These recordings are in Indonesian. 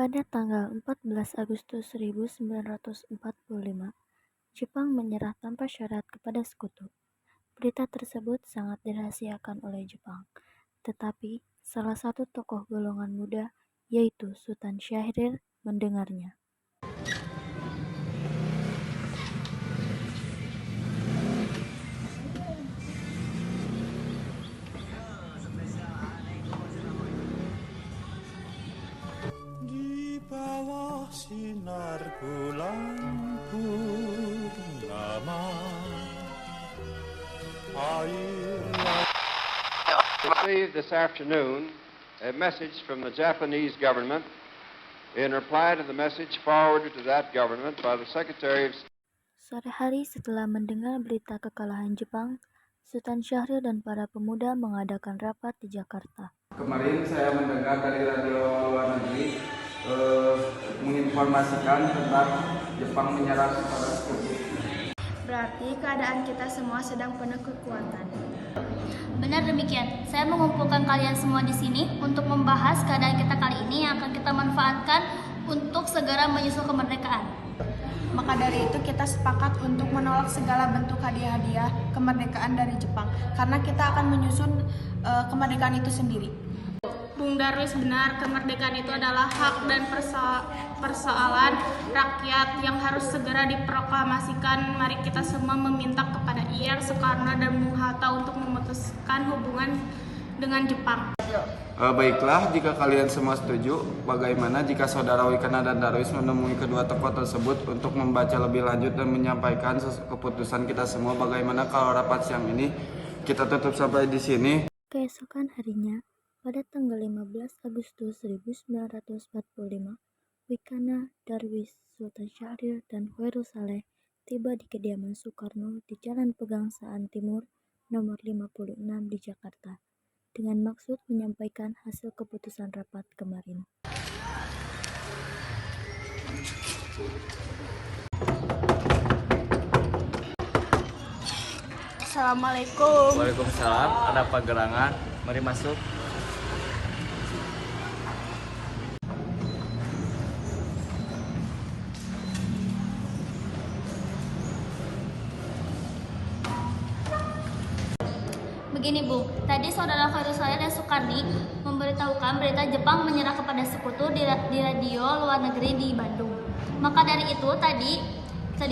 Pada tanggal 14 Agustus 1945, Jepang menyerah tanpa syarat kepada Sekutu. Berita tersebut sangat dirahasiakan oleh Jepang, tetapi salah satu tokoh golongan muda, yaitu Sultan Syahrir, mendengarnya. Di bawah sinar bulan purnama, Received this afternoon a message from the Japanese government in reply to the message forwarded to that government by the Secretary of State. Sore hari setelah mendengar berita kekalahan Jepang, Sultan Syahrir dan para pemuda mengadakan rapat di Jakarta. Kemarin saya mendengar dari radio luar negeri menginformasikan tentang Jepang menyerah kepada Sekutu. Berarti keadaan kita semua sedang penuh kekuatan. Benar demikian. Saya mengumpulkan kalian semua di sini untuk membahas keadaan kita kali ini yang akan kita manfaatkan untuk segera menyusul kemerdekaan. Maka dari itu kita sepakat untuk menolak segala bentuk hadiah-hadiah kemerdekaan dari Jepang karena kita akan menyusun kemerdekaan itu sendiri. Bung Darwis benar, kemerdekaan itu adalah hak dan persoalan rakyat yang harus segera diproklamasikan. Mari kita semua meminta kepada Ir, Soekarno, dan Bung Hatta untuk memutuskan hubungan dengan Jepang. Baiklah, jika kalian semua setuju, bagaimana jika Saudara Wikana dan Darwis menemui kedua tokoh tersebut untuk membaca lebih lanjut dan menyampaikan keputusan kita semua? Bagaimana kalau rapat siang ini kita tutup sampai di sini? Keesokan harinya, pada tanggal 15 Agustus 1945, Wikana, Darwis, Sultan Syahrir, dan Khairul Saleh tiba di kediaman Soekarno di Jalan Pegangsaan Timur nomor 56 di Jakarta, dengan maksud menyampaikan hasil keputusan rapat kemarin. Assalamualaikum. Waalaikumsalam. Ada apa gerangan? Mari masuk. Begini Bu, tadi saudara Khairul Saleh dan Soekardi memberitahukan berita Jepang menyerah kepada Sekutu di radio luar negeri di Bandung. Maka dari itu tadi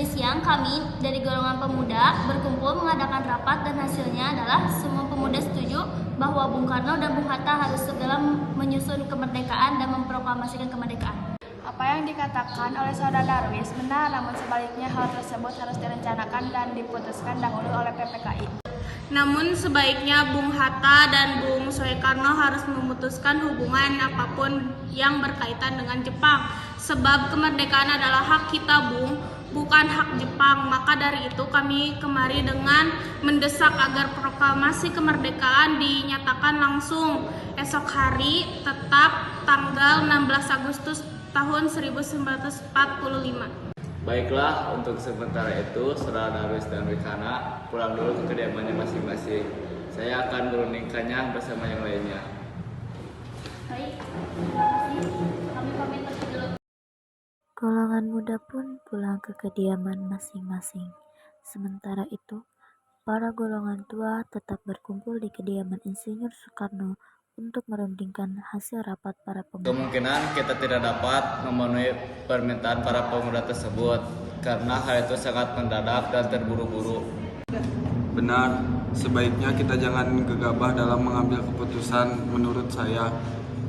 siang kami dari golongan pemuda berkumpul mengadakan rapat dan hasilnya adalah semua pemuda setuju bahwa Bung Karno dan Bung Hatta harus segera menyusun kemerdekaan dan memproklamasikan kemerdekaan. Apa yang dikatakan oleh Saudara Darwis benar, namun sebaliknya hal tersebut harus direncanakan dan diputuskan dahulu oleh PPKI. Namun sebaiknya Bung Hatta dan Bung Soekarno harus memutuskan hubungan apapun yang berkaitan dengan Jepang. Sebab kemerdekaan adalah hak kita Bung, bukan hak Jepang. Maka dari itu kami kemari dengan mendesak agar proklamasi kemerdekaan dinyatakan langsung esok hari, tetap tanggal 16 Agustus tahun 1945. Baiklah, untuk sementara itu Saudara Darwis dan Wikana pulang dulu ke kediamannya masing-masing. Saya akan merundingkannya bersama yang lainnya. Baik, terima kasih. Kami pamit pergi dulu. Golongan muda pun pulang ke kediaman masing-masing. Sementara itu, para golongan tua tetap berkumpul di kediaman Insinyur Soekarno untuk merundingkan hasil rapat para pemuda. Kemungkinan kita tidak dapat memenuhi permintaan para pemuda tersebut karena hal itu sangat mendadak dan terburu-buru. Benar, sebaiknya kita jangan gegabah dalam mengambil keputusan. Menurut saya,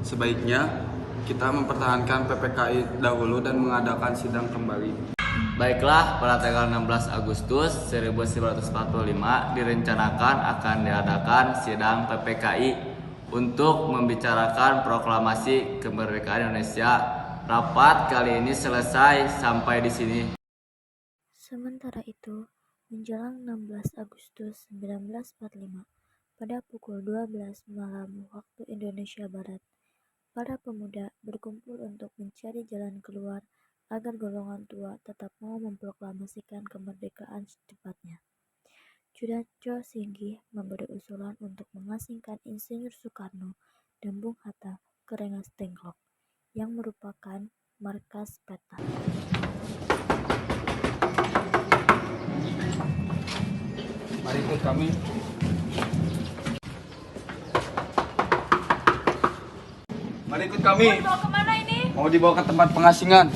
sebaiknya kita mempertahankan PPKI dahulu dan mengadakan sidang kembali. Baiklah, pada tanggal 16 Agustus 1945 direncanakan akan diadakan sidang PPKI untuk membicarakan proklamasi kemerdekaan Indonesia. Rapat kali ini selesai sampai di sini. Sementara itu, menjelang 16 Agustus 1945, pada pukul 12 malam waktu Indonesia Barat, para pemuda berkumpul untuk mencari jalan keluar agar golongan tua tetap mau memproklamasikan kemerdekaan secepatnya. Sudarjo Singgih memberi usulan untuk mengasingkan Insinyur Soekarno dan Bung Hatta ke Rengas Dengklok yang merupakan markas peta. Mari ikut kami. Mari ikut kami. Mau dibawa kemana ini? Mau dibawa ke tempat pengasingan.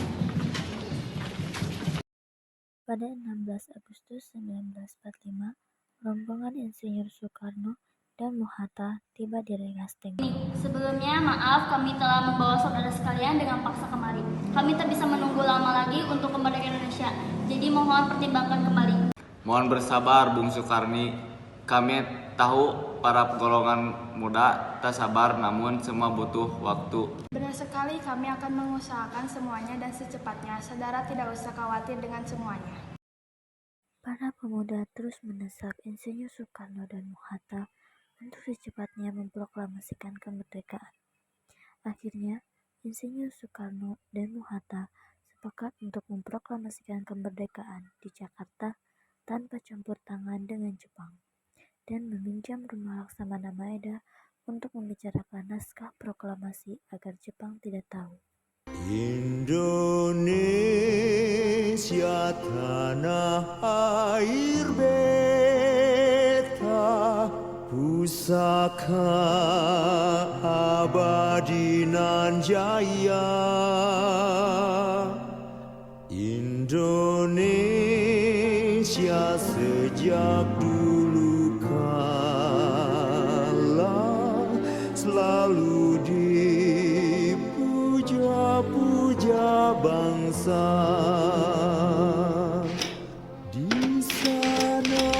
Pada 16 Agustus 1945, rombongan Insinyur Soekarno dan Muhatta tiba di Rengas Dengklok. Sebelumnya, maaf kami telah membawa saudara sekalian dengan paksa kemari. Kami tak bisa menunggu lama lagi untuk kemerdekaan Indonesia. Jadi mohon pertimbangkan kembali. Mohon bersabar, Bung Soekarni. Kami tahu para golongan muda tak sabar, namun semua butuh waktu. Benar sekali, kami akan mengusahakan semuanya dan secepatnya. Saudara tidak usah khawatir dengan semuanya. Para pemuda terus mendesak Insinyur Soekarno dan Muhatta untuk secepatnya memproklamasikan kemerdekaan. Akhirnya, Insinyur Soekarno dan Muhatta sepakat untuk memproklamasikan kemerdekaan di Jakarta tanpa campur tangan dengan Jepang, dan meminjam rumah Laksamana Maeda untuk membicarakan naskah proklamasi agar Jepang tidak tahu. Indonesia tanah air beta, pusaka abadi nan jaya. Indonesia sejak dulu kala selalu dipuja-puja bangsa. Di sana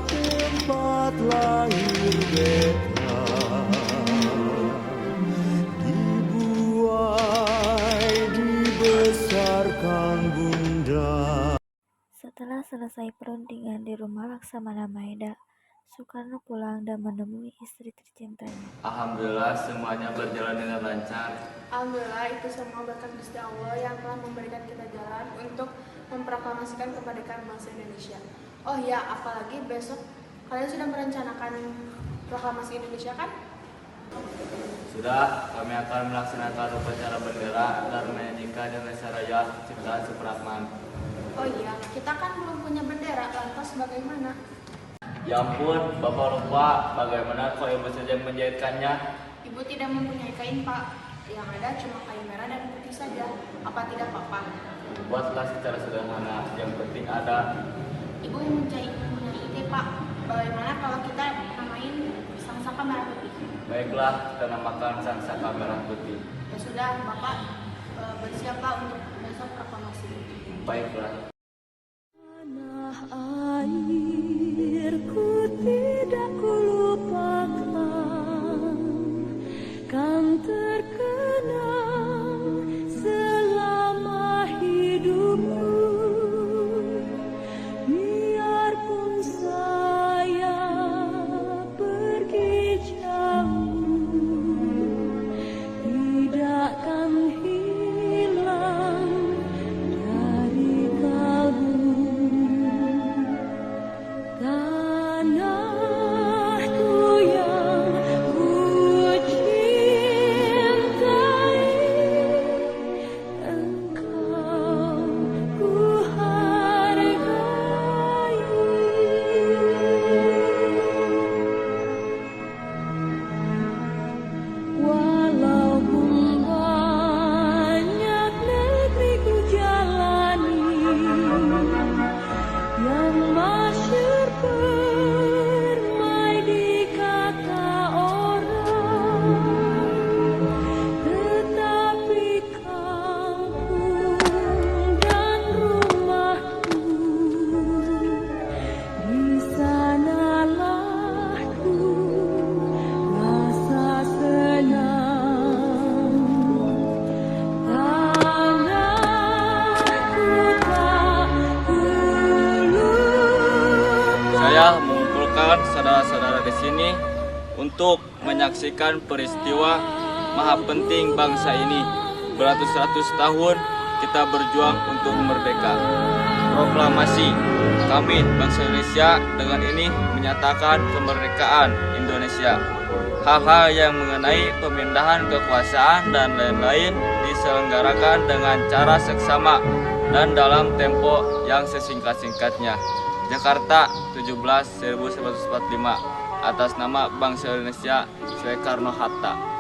tempat lahir beta, dibuai dibesarkan bunda. Setelah selesai perundingan di rumah Laksamana Maeda, Soekarno pulang dan menemui istri tercintanya. Alhamdulillah semuanya berjalan dengan lancar. Alhamdulillah, itu semua berkat Gusti Allah yang telah memberikan kita jalan untuk memproklamasikan kemerdekaan bangsa Indonesia. Oh ya, apalagi besok kalian sudah merencanakan proklamasi Indonesia kan? Sudah, kami akan melaksanakan upacara bendera dan menyanyikan Indonesia Raya ciptaan Supratman. Oh iya, kita kan belum punya bendera, lantas bagaimana? Ya ampun, Bapak lupa bagaimana kok Ibu saja menjahitkannya? Ibu tidak mempunyai kain, Pak. Yang ada cuma kain merah dan putih saja. Apa tidak apa-apa? Buatlah secara sederhana, yang penting ada. Ibu mempunyai ide, Pak. Bagaimana kalau kita namain Sangsaka Merah Putih? Baiklah, kita namakan Sangsaka Merah Putih. Ya sudah, Bapak bersiaplah untuk besok proklamasi. Baiklah. Tanah airku tidak kulupakan, kan terkenang selama hidupku. Biarpun saya pergi jauh, tidak akan hilang dari kalbu. Tanahku yang ku cintai, engkau ku hargai. Walaupun banyak negeri ku jalani, yang masyhur permai di kata orang, tetapi kampung dan rumahku, di sanalah ku rasa senang. Tanahku tak kulupakan. Saya mengumpulkan saudara-saudara di sini untuk menyaksikan peristiwa maha penting bangsa ini. Beratus-ratus tahun kita berjuang untuk merdeka. Proklamasi kami bangsa Indonesia dengan ini menyatakan kemerdekaan Indonesia. Hal-hal yang mengenai pemindahan kekuasaan dan lain-lain diselenggarakan dengan cara seksama dan dalam tempo yang sesingkat-singkatnya. Jakarta, 17/1945, atas nama Bangsa Indonesia, Soekarno-Hatta.